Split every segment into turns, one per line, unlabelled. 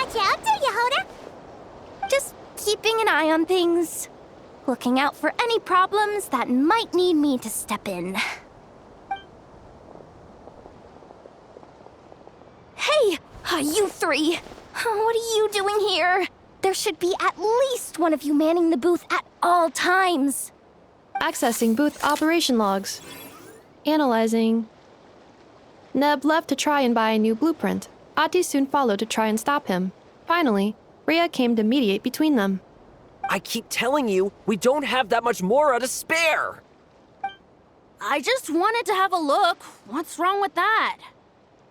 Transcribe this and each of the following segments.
Watch out, do you, Hoda? Just keeping an eye on things. Looking out for any problems that might need me to step in. Hey, you three! What are you doing here? There should be at least one of you manning the booth at all times.
Accessing booth operation logs. Analyzing. Neb left to try and buy a new blueprint. Ati soon followed to try and stop him. Finally, Rhea came to mediate between them.
I keep telling you, we don't have that much Mora to spare!
I just wanted to have a look. What's wrong with that?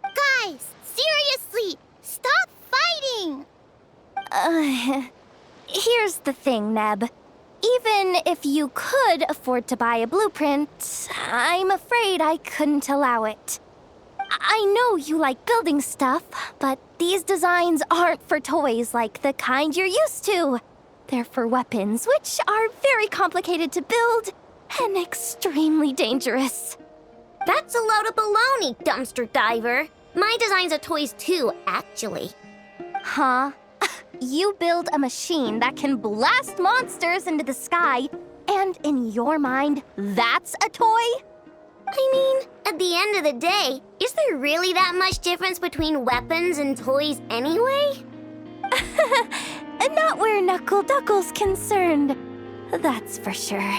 Guys, seriously, stop fighting! Here's the thing, Neb. Even if you could afford to buy a blueprint, I'm afraid I couldn't allow it. I know you like building stuff, but these designs aren't for toys like the kind you're used to. They're for weapons, which are very complicated to build and extremely dangerous.
That's a load of baloney, dumpster diver. My designs are toys too, actually.
Huh? You build a machine that can blast monsters into the sky, and in your mind, that's a toy?
I mean, at the end of the day, is there really that much difference between weapons and toys anyway?
Not where Knuckle Duckle's concerned. That's for sure.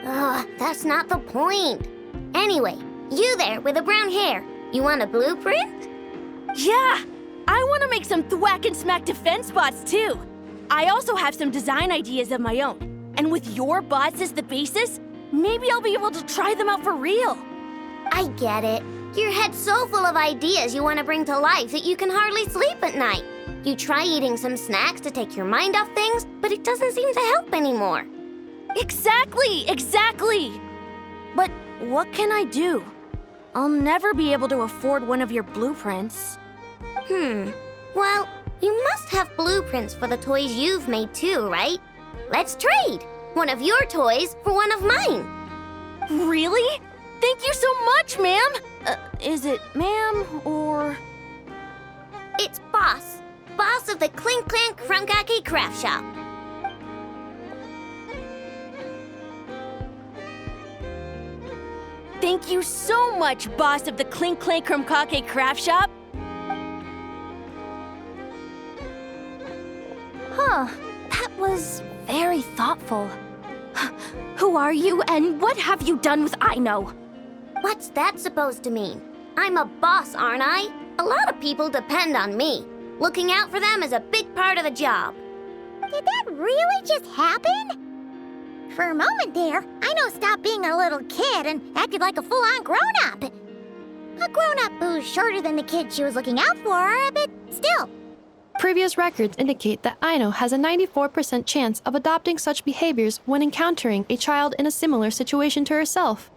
Ugh, that's not the point. Anyway, you there with the brown hair, you want a blueprint?
Yeah! I want to make some thwack and smack defense bots too. I also have some design ideas of my own. And with your bots as the basis, maybe I'll be able to try them out for real.
I get it. Your head's so full of ideas you want to bring to life that you can hardly sleep at night. You try eating some snacks to take your mind off things, but it doesn't seem to help anymore.
Exactly! But what can I do? I'll never be able to afford one of your blueprints.
Well, you must have blueprints for the toys you've made too, right? Let's trade! One of your toys for one of mine.
Really? Thank you so much, ma'am! Is it ma'am or...
It's Boss. Boss of the Clink Clank Crunkaki Craft Shop.
Thank you so much, boss of the Clink Clank Crunkaki Craft Shop.
Huh, that was very thoughtful. Who are you, and what have you done with Aino?
What's that supposed to mean? I'm a boss, aren't I? A lot of people depend on me. Looking out for them is a big part of the job.
Did that really just happen? For a moment there, Aino stopped being a little kid and acted like a full-on grown-up. A grown-up who's shorter than the kid she was looking out for, but still.
Previous records indicate that Aino has a 94% chance of adopting such behaviors when encountering a child in a similar situation to herself.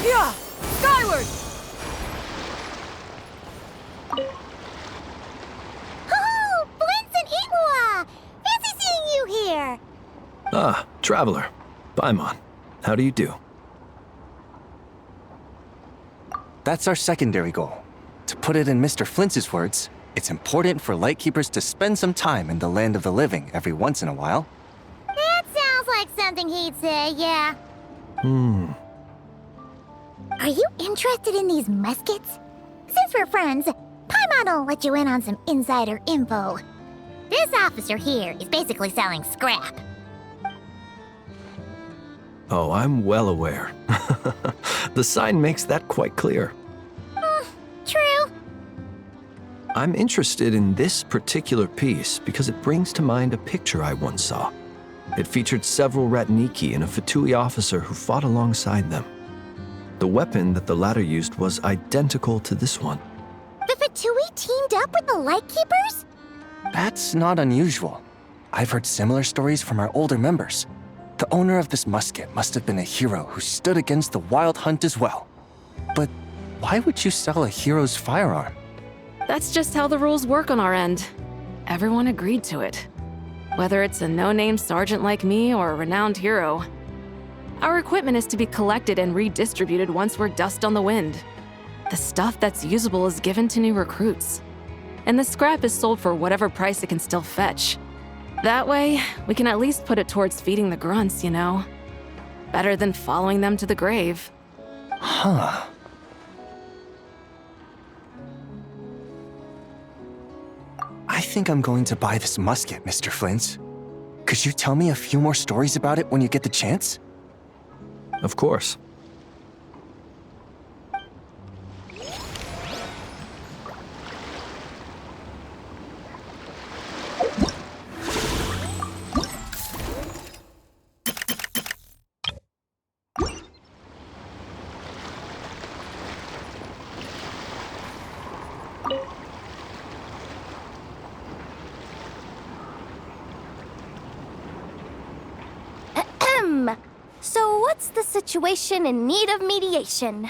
Yeah! Skyward!
Oh, Blintz and Iwa! Fancy seeing you here!
Ah, Traveler. Paimon. How do you do?
That's our secondary goal. To put it in Mr. Flintz's words, It's important for Lightkeepers to spend some time in the land of the living every once in a while.
That sounds like something he'd say, yeah. Are you interested in these muskets? Since we're friends, Paimon will let you in on some insider info. This officer here is basically selling scrap.
Oh, I'm well aware. The sign makes that quite clear.
True.
I'm interested in this particular piece because it brings to mind a picture I once saw. It featured several Ratniki and a Fatui officer who fought alongside them. The weapon that the latter used was identical to this one.
The Fatui teamed up with the Lightkeepers?
That's not unusual. I've heard similar stories from our older members. The owner of this musket must have been a hero who stood against the Wild Hunt as well. But why would you sell a hero's firearm?
That's just how the rules work on our end. Everyone agreed to it. Whether it's a no-name sergeant like me or a renowned hero. Our equipment is to be collected and redistributed once we're dust on the wind. The stuff that's usable is given to new recruits. And the scrap is sold for whatever price it can still fetch. That way, we can at least put it towards feeding the grunts, you know? Better than following them to the grave.
Huh. I think I'm going to buy this musket, Mr. Flint. Could you tell me a few more stories about it when you get the chance?
Of course.
So what's the situation in need of mediation?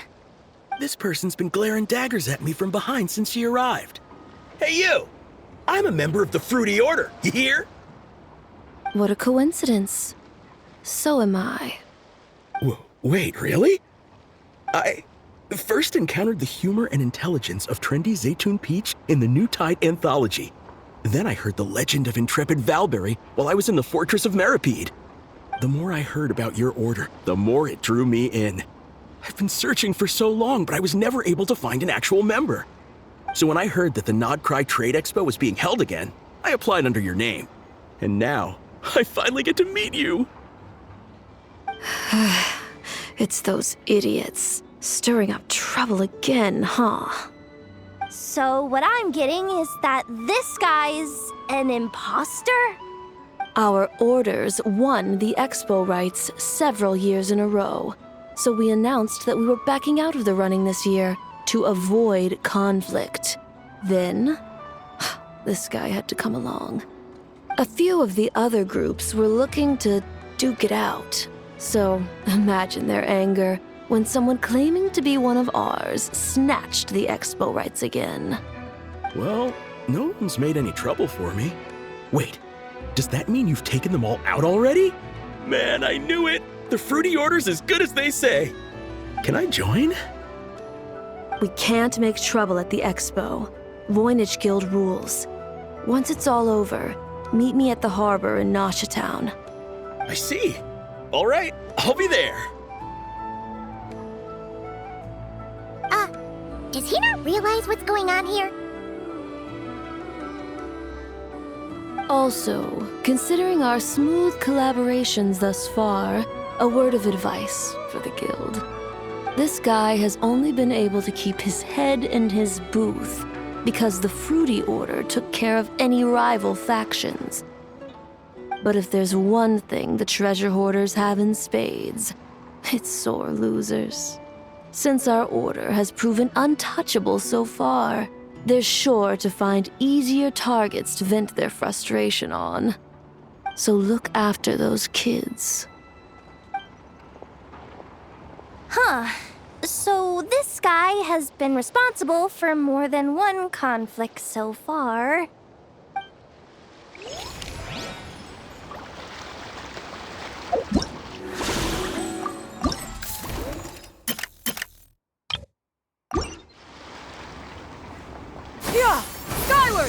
This person's been glaring daggers at me from behind since she arrived. Hey, you! I'm a member of the Fruity Order, you hear?
What a coincidence. So am I.
Wait, really? I first encountered the humor and intelligence of trendy Zaytun Peach in the New Tide anthology. Then I heard the legend of intrepid Valberry while I was in the Fortress of Meripede. The more I heard about your order, the more it drew me in. I've been searching for so long, but I was never able to find an actual member. So when I heard that the Nodcry Trade Expo was being held again, I applied under your name. And now, I finally get to meet you.
It's those idiots. Stirring up trouble again, huh?
So what I'm getting is that this guy's an imposter?
Our orders won the expo rights several years in a row, so we announced that we were backing out of the running this year to avoid conflict. Then, this guy had to come along. A few of the other groups were looking to duke it out, so imagine their anger when someone claiming to be one of ours snatched the expo rights again.
Well, no one's made any trouble for me. Wait. Does that mean you've taken them all out already? Man, I knew it! The Fruity Order's as good as they say. Can I join?
We can't make trouble at the expo. Voynich Guild rules. Once it's all over, meet me at the harbor in Nasha Town.
I see. All right, I'll be there.
Does he not realize what's going on here?
Also, considering our smooth collaborations thus far, a word of advice for the guild. This guy has only been able to keep his head in his booth because the Fruity Order took care of any rival factions. But if there's one thing the treasure hoarders have in spades, it's sore losers. Since our order has proven untouchable so far, they're sure to find easier targets to vent their frustration on. So look after those kids.
Huh. So this guy has been responsible for more than one conflict so far.
Yeah! Skyward!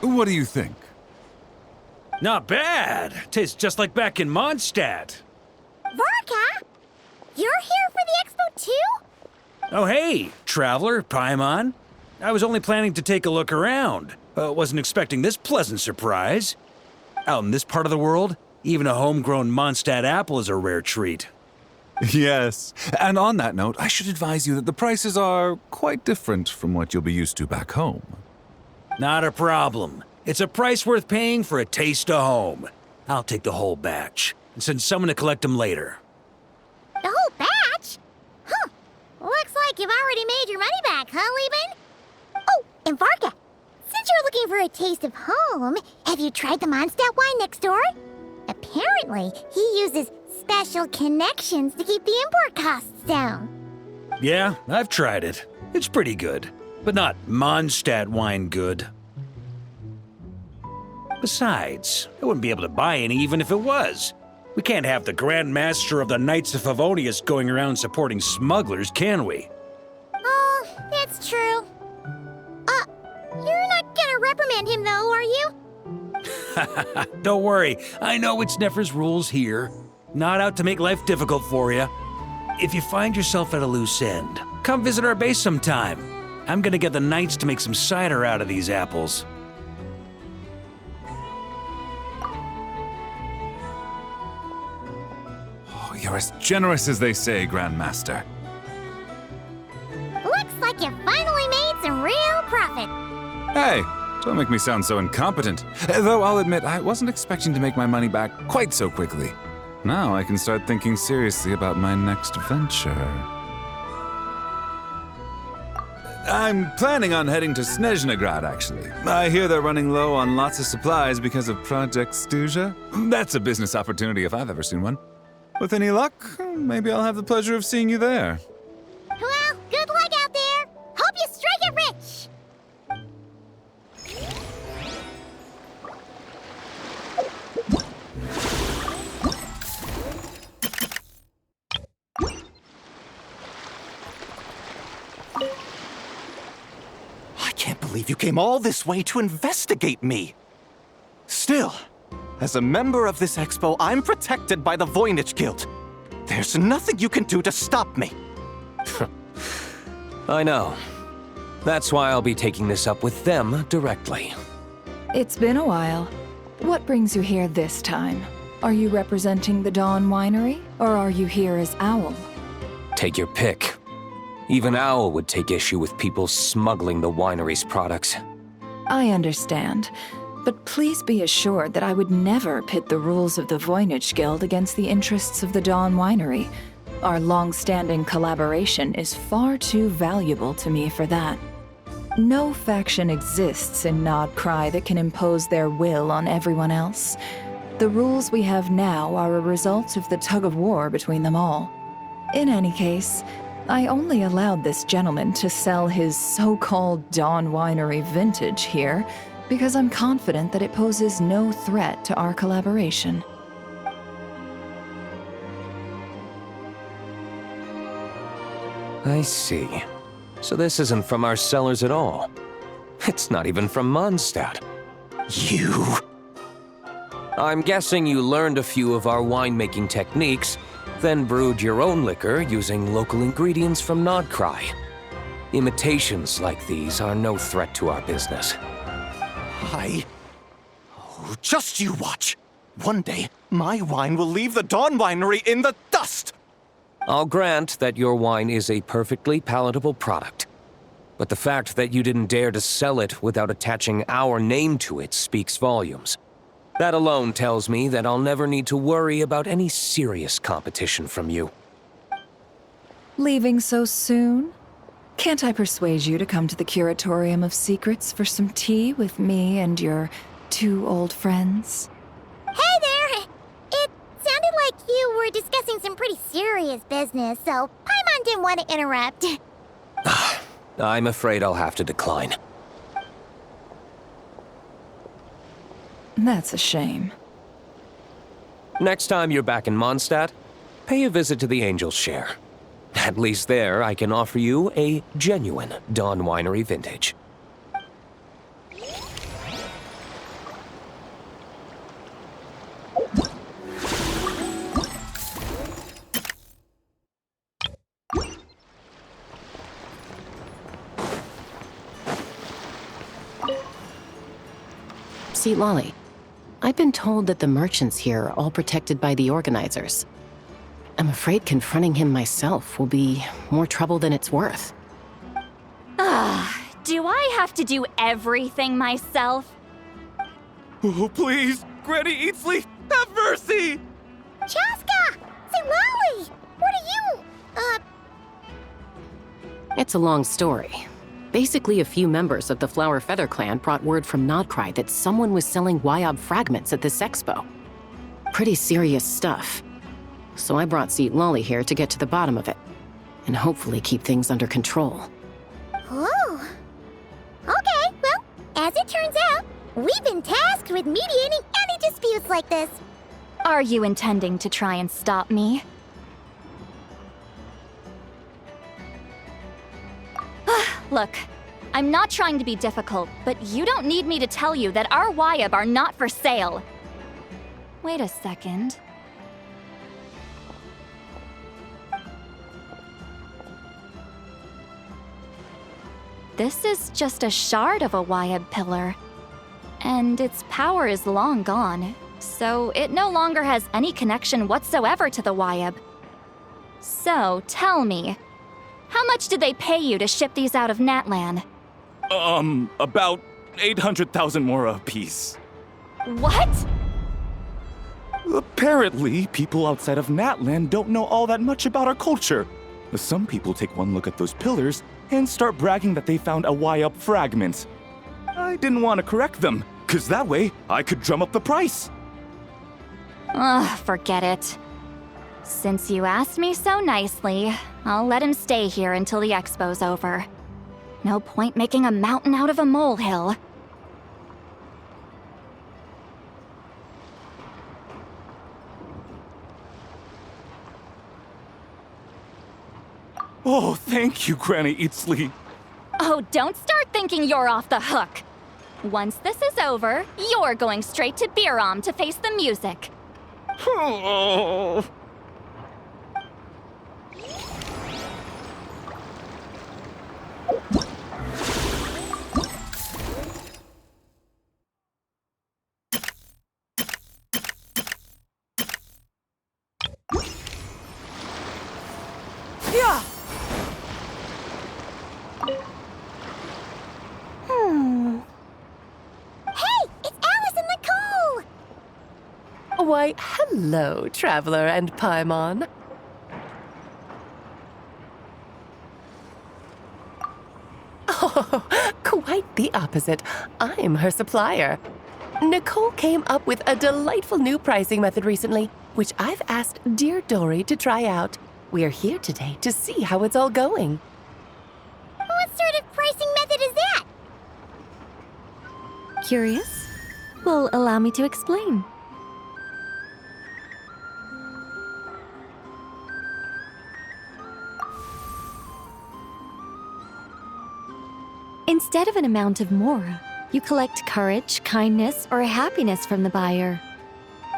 What do you think?
Not bad. Tastes just like back in Mondstadt.
Varka? You're here for the expo too?
Oh, hey, traveler, Paimon. I was only planning to take a look around. Wasn't expecting this pleasant surprise. Out in this part of the world, even a homegrown Mondstadt apple is a rare treat.
Yes. And on that note, I should advise you that the prices are quite different from what you'll be used to back home.
Not a problem. It's a price worth paying for a taste of home. I'll take the whole batch and send someone to collect them later.
The whole batch? Huh. Looks like you've already made your money back, huh, Lieben? Oh, and Varka, since you're looking for a taste of home, have you tried the Mondstadt wine next door? Apparently, he uses special connections to keep the import costs down.
Yeah, I've tried it. It's pretty good, but not Mondstadt wine good. Besides, I wouldn't be able to buy any even if it was. We can't have the Grand Master of the Knights of Favonius going around supporting smugglers, can we?
Oh, that's true. You're not gonna reprimand him though, are you?
Don't worry, I know it's Nefer's rules here. Not out to make life difficult for you. If you find yourself at a loose end, come visit our base sometime. I'm gonna get the Knights to make some cider out of these apples.
Oh, you're as generous as they say, Grandmaster.
Looks like you finally made some real profit.
Hey, don't make me sound so incompetent. Though I'll admit, I wasn't expecting to make my money back quite so quickly. Now I can start thinking seriously about my next venture. I'm planning on heading to Snezhnegrad, actually. I hear they're running low on lots of supplies because of Project Stuja. That's a business opportunity if I've ever seen one. With any luck, maybe I'll have the pleasure of seeing you there.
Well, good luck out there. Hope you strike it rich.
I can't believe you came all this way to investigate me. Still, as a member of this expo, I'm protected by the Voynich Guild. There's nothing you can do to stop me.
I know. That's why I'll be taking this up with them directly.
It's been a while. What brings you here this time? Are you representing the Dawn Winery, or are you here as Owl?
Take your pick. Even Owl would take issue with people smuggling the winery's products.
I understand, but please be assured that I would never pit the rules of the Voynich Guild against the interests of the Dawn Winery. Our long-standing collaboration is far too valuable to me for that. No faction exists in Nodcry that can impose their will on everyone else. The rules we have now are a result of the tug-of-war between them all. In any case, I only allowed this gentleman to sell his so-called Dawn Winery vintage here because I'm confident that it poses no threat to our collaboration.
I see. So this isn't from our cellars at all. It's not even from Mondstadt.
You...
I'm guessing you learned a few of our winemaking techniques, then brewed your own liquor using local ingredients from Nodcry. Imitations like these are no threat to our business.
Oh, just you watch. One day, my wine will leave the Dawn Winery in the dust.
I'll grant that your wine is a perfectly palatable product. But the fact that you didn't dare to sell it without attaching our name to it speaks volumes. That alone tells me that I'll never need to worry about any serious competition from you.
Leaving so soon? Can't I persuade you to come to the Curatorium of Secrets for some tea with me and your two old friends?
Hey there! It sounded like you were discussing some pretty serious business, so Paimon didn't want to interrupt.
I'm afraid I'll have to decline.
That's a shame.
Next time you're back in Mondstadt, pay a visit to the Angel's Share. At least there, I can offer you a genuine Dawn Winery vintage.
See, Lolly, I've been told that the merchants here are all protected by the organizers. I'm afraid confronting him myself will be more trouble than it's worth.
Do I have to do everything myself?
Oh, please, Granny Eatsley, have mercy!
Chaska! Say, Lolly! What are you,
It's a long story. Basically, a few members of the Flower Feather clan brought word from Nodcry that someone was selling Wyob fragments at this expo. Pretty serious stuff. So I brought Seat Lolly here to get to the bottom of it, and hopefully keep things under control.
Oh. Okay, well, as it turns out, we've been tasked with mediating any disputes like this.
Are you intending to try and stop me? Look, I'm not trying to be difficult, but you don't need me to tell you that our Wyob are not for sale. Wait a second. This is just a shard of a Wyob pillar, and its power is long gone, so it no longer has any connection whatsoever to the Wyob. So, tell me, how much did they pay you to ship these out of Natlan?
About 800,000 more apiece.
What?
Apparently, people outside of Natlan don't know all that much about our culture. Some people take one look at those pillars and start bragging that they found a Wyob fragment. I didn't want to correct them, because that way I could drum up the price.
Ugh, forget it. Since you asked me so nicely, I'll let him stay here until the expo's over. No point making a mountain out of a molehill.
Oh, thank you, Granny Eatsley.
Oh, don't start thinking you're off the hook. Once this is over, you're going straight to Biram to face the music.
Oh.
Hey, it's Alice and Nicole!
Why, hello, Traveler and Paimon. Oh, quite the opposite. I'm her supplier. Nicole came up with a delightful new pricing method recently, which I've asked dear Dory to try out. We're here today to see how it's all going.
What sort of pricing method is that?
Curious? Well, allow me to explain. Instead of an amount of mora, you collect courage, kindness, or happiness from the buyer.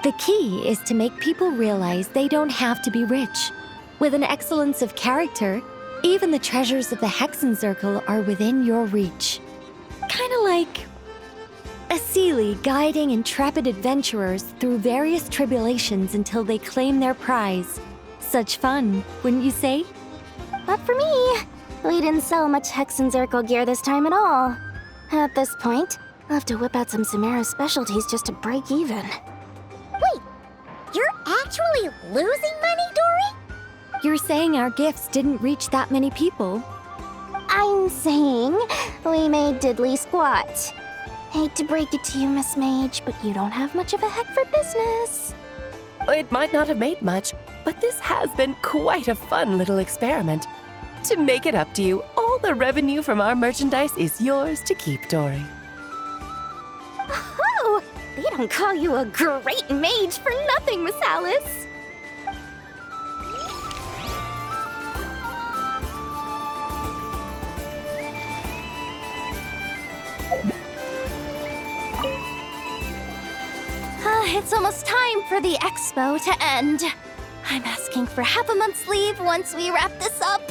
The key is to make people realize they don't have to be rich. With an excellence of character, even the treasures of the Hexen Circle are within your reach. Kinda like a Seelie guiding intrepid adventurers through various tribulations until they claim their prize. Such fun, wouldn't you say?
Not for me. We didn't sell much Hexen Circle gear this time at all. At this point, I'll have to whip out some Samara specialties just to break even.
Wait, you're actually losing money, Dory?
You're saying our gifts didn't reach that many people?
I'm saying we made diddly squat. Hate to break it to you, Miss Mage, but you don't have much of a heck for business.
It might not have made much, but this has been quite a fun little experiment. To make it up to you, all the revenue from our merchandise is yours to keep, Dory.
Oh, they don't call you a great mage for nothing, Miss Alice. It's almost time for the expo to end. I'm asking for half a month's leave once we wrap this up.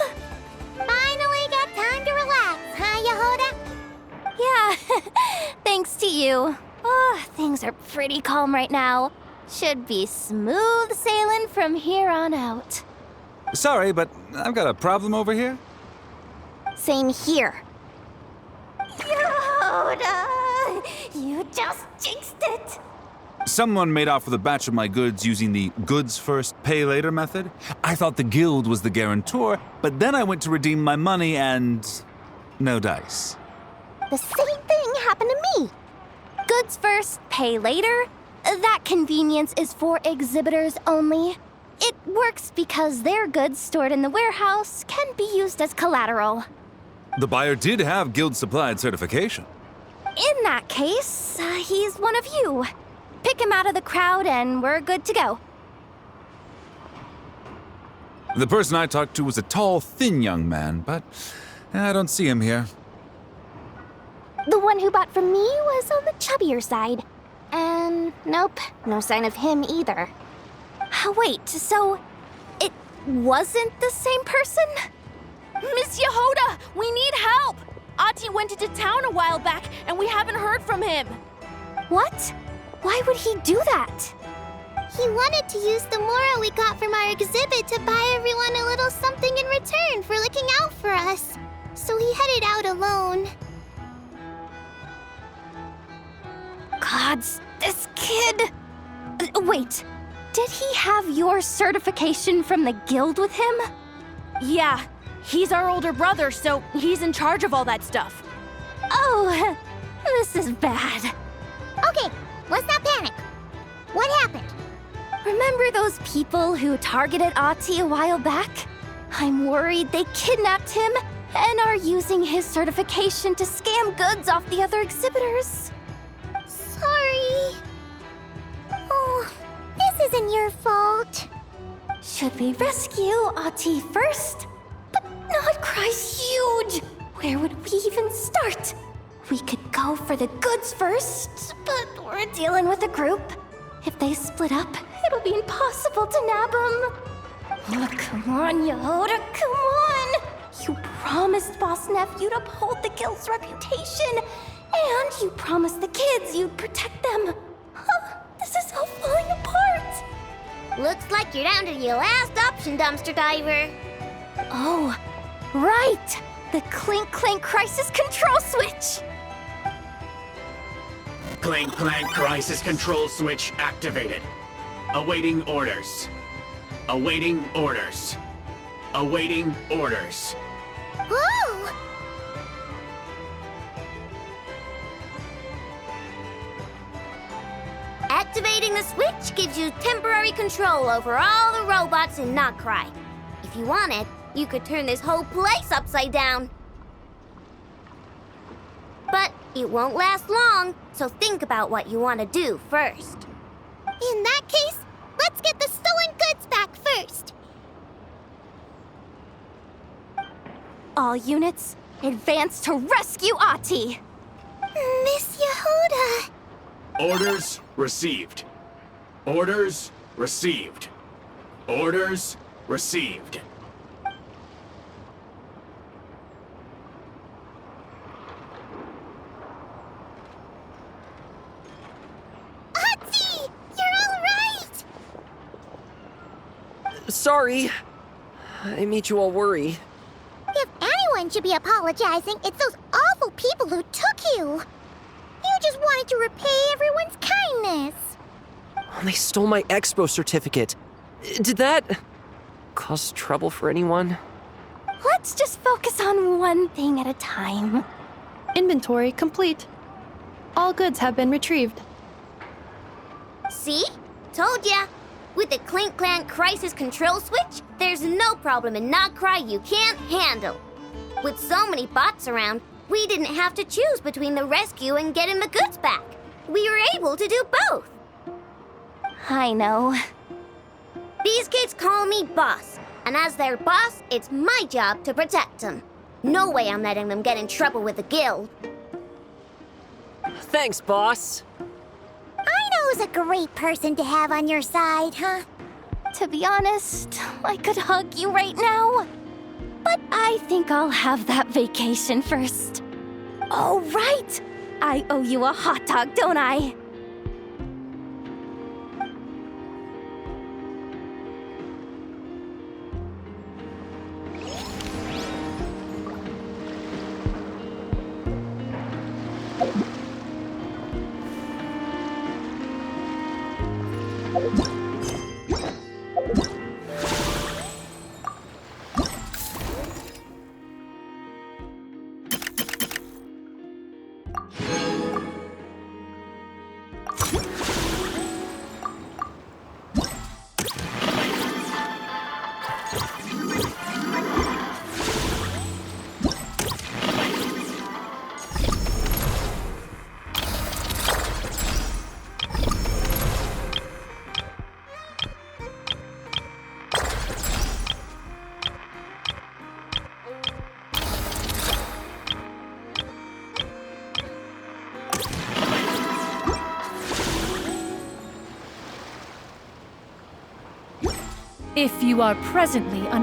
Finally got time to relax, huh, Yehoda?
Yeah, thanks to you. Things are pretty calm right now. Should be smooth sailing from here on out.
Sorry, but I've got a problem over here.
Same here.
Yoda! You just jinxed it!
Someone made off with a batch of my goods using the goods first, pay later method. I thought the guild was the guarantor, but then I went to redeem my money and no dice.
The same thing happened to me.
Goods first, pay later? That convenience is for exhibitors only. It works because their goods stored in the warehouse can be used as collateral.
The buyer did have guild supplied certification.
In that case, he's one of you. Pick him out of the crowd and we're good to go.
The person I talked to was a tall, thin young man, but I don't see him here.
The one who bought from me was on the chubbier side. And nope, no sign of him either.
Wait, so it wasn't the same person?
Miss Yehoda, we need help! Ati went into town a while back and we haven't heard from him.
What? Why would he do that?
He wanted to use the moral we got from our exhibit to buy everyone a little something in return for looking out for us. So he headed out alone.
Gods, this kid... Wait, did he have your certification from the guild with him?
Yeah, he's our older brother, so he's in charge of all that stuff.
Oh, this is bad.
Okay, let's not panic. What happened?
Remember those people who targeted Ati a while back? I'm worried they kidnapped him and are using his certification to scam goods off the other exhibitors.
Sorry. Oh, this isn't your fault.
Should we rescue Ati first? But Nodcry's huge. Where would we even start? We could go for the goods first, but we're dealing with a group. If they split up, it'll be impossible to nab them. Oh, come on, Yehoda, come on! You promised Boss Nephew to uphold the guild's reputation, and you promised the kids you'd protect them. This is all falling apart.
Looks like you're down to your last option, dumpster diver.
Oh, right! The Clink Clank Crisis Control Switch!
Clank Clank Crisis Control Switch activated. Awaiting orders. Awaiting orders. Awaiting orders.
Whoa! Activating the switch gives you temporary control over all the robots in Nodcry. If you wanted, you could turn this whole place upside down. But it won't last long, so think about what you want to do first. In that case, let's get the stolen goods back first.
All units, advance to rescue Ati!
Miss Yehoda!
Orders received. Orders received. Orders received.
Ati! You're all right!
Sorry. I made you all worry.
If anyone should be apologizing, it's those awful people who took you. You just wanted to repay everyone's kindness.
They stole my expo certificate. Did that cause trouble for anyone?
Let's just focus on one thing at a time.
Inventory complete. All goods have been retrieved.
See? Told ya. With the Clink Clank Crisis Control Switch, there's no problem in Nodcry you can't handle. With so many bots around, we didn't have to choose between the rescue and getting the goods back. We were able to do both.
I know.
These kids call me boss, and as their boss, it's my job to protect them. No way I'm letting them get in trouble with the guild.
Thanks, boss.
I know who's a great person to have on your side, huh?
To be honest, I could hug you right now. But I think I'll have that vacation first. Oh, right! I owe you a hot dog, don't I?
If you are presently